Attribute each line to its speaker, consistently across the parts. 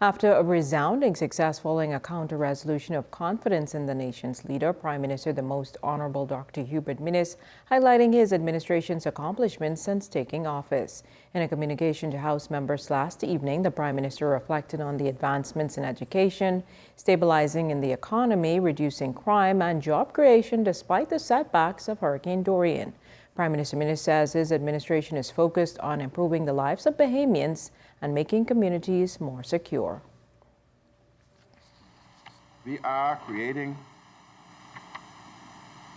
Speaker 1: After a resounding success following a counter-resolution of confidence in the nation's leader, Prime Minister the Most Honorable Dr. Hubert Minnis, highlighting his administration's accomplishments since taking office. In a communication to House members last evening, the Prime Minister reflected on the advancements in education, stabilizing in the economy, reducing crime, and job creation despite the setbacks of Hurricane Dorian. Prime Minister Minnis says his administration is focused on improving the lives of Bahamians and making communities more secure.
Speaker 2: We are creating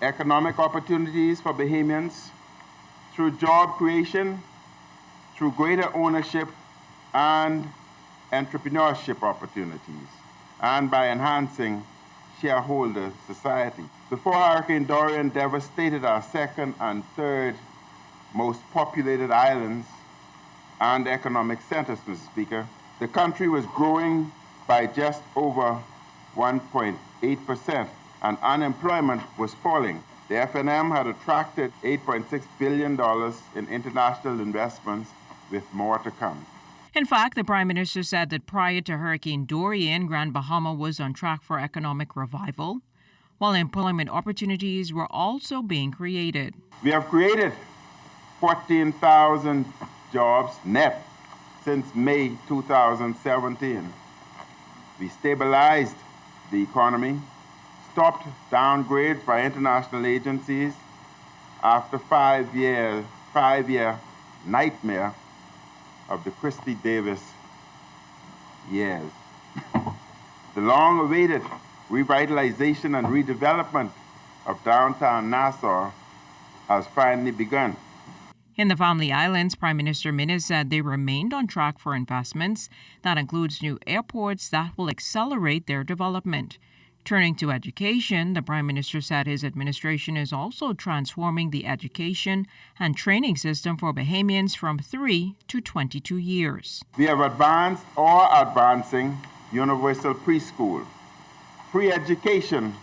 Speaker 2: economic opportunities for Bahamians through job creation, through greater ownership and entrepreneurship opportunities, and by enhancing shareholder society. Before Hurricane Dorian devastated our second and third most populated islands and economic centers, Mr. Speaker, the country was growing by just over 1.8% and unemployment was falling. The FNM had attracted $8.6 billion in international investments, with more to come.
Speaker 1: In fact, the Prime Minister said that prior to Hurricane Dorian, Grand Bahama was on track for economic revival, while employment opportunities were also being created.
Speaker 2: We have created 14,000 jobs net since May 2017. We stabilized the economy, stopped downgrades by international agencies after five-year nightmare of the Christy Davis years. The long-awaited revitalization and redevelopment of downtown Nassau has finally begun.
Speaker 1: In the Family Islands, Prime Minister Minnis said they remained on track for investments. That includes new airports that will accelerate their development. Turning to education, the Prime Minister said his administration is also transforming the education and training system for Bahamians from 3 to 22 years.
Speaker 2: We have advanced or advancing universal preschool, free education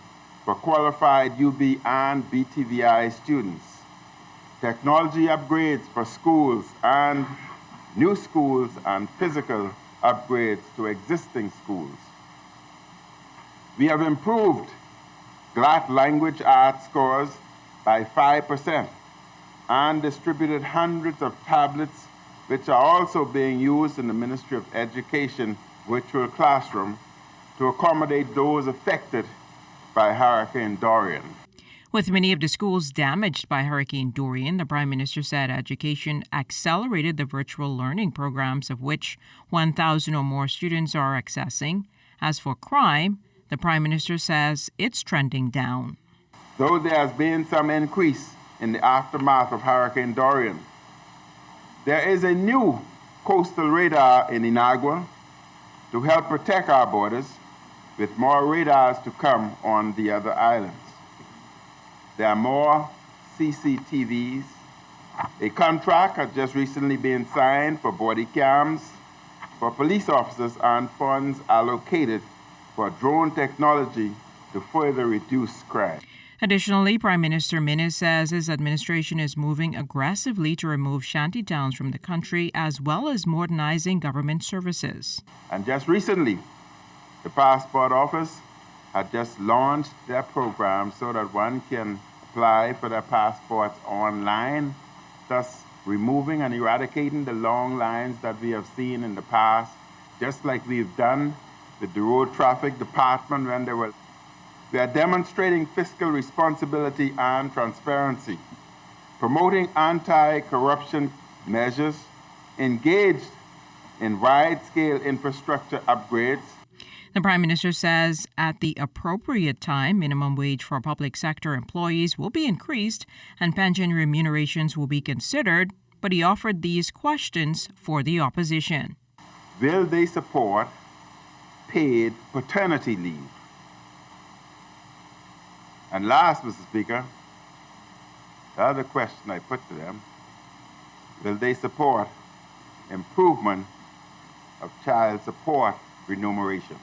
Speaker 2: for qualified UB and BTVI students, technology upgrades for schools and new schools, and physical upgrades to existing schools. We have improved GLAT language arts scores by 5% and distributed hundreds of tablets, which are also being used in the Ministry of Education virtual classroom to accommodate those affected by Hurricane Dorian.
Speaker 1: With many of the schools damaged by Hurricane Dorian, the Prime Minister said education accelerated the virtual learning programs, of which 1,000 or more students are accessing. As for crime, the Prime Minister says it's trending down.
Speaker 2: Though there has been some increase in the aftermath of Hurricane Dorian, there is a new coastal radar in Inagua to help protect our borders, with more radars to come on the other islands. There are more CCTVs. A contract has just recently been signed for body cams for police officers and funds allocated for drone technology to further reduce crime.
Speaker 1: Additionally, Prime Minister Minnis says his administration is moving aggressively to remove shantytowns from the country, as well as modernizing government services.
Speaker 2: And just recently, the Passport Office had just launched their program so that one can apply for their passports online, thus removing and eradicating the long lines that we have seen in the past, just like we've done with the Road Traffic Department when they were. We are demonstrating fiscal responsibility and transparency, promoting anti-corruption measures, engaged in wide-scale infrastructure upgrades.
Speaker 1: The Prime Minister says at the appropriate time, minimum wage for public sector employees will be increased and pension remunerations will be considered, but he offered these questions for the opposition.
Speaker 2: Will they support paid paternity leave? And last, Mr. Speaker, the other question I put to them, will they support improvement of child support remuneration?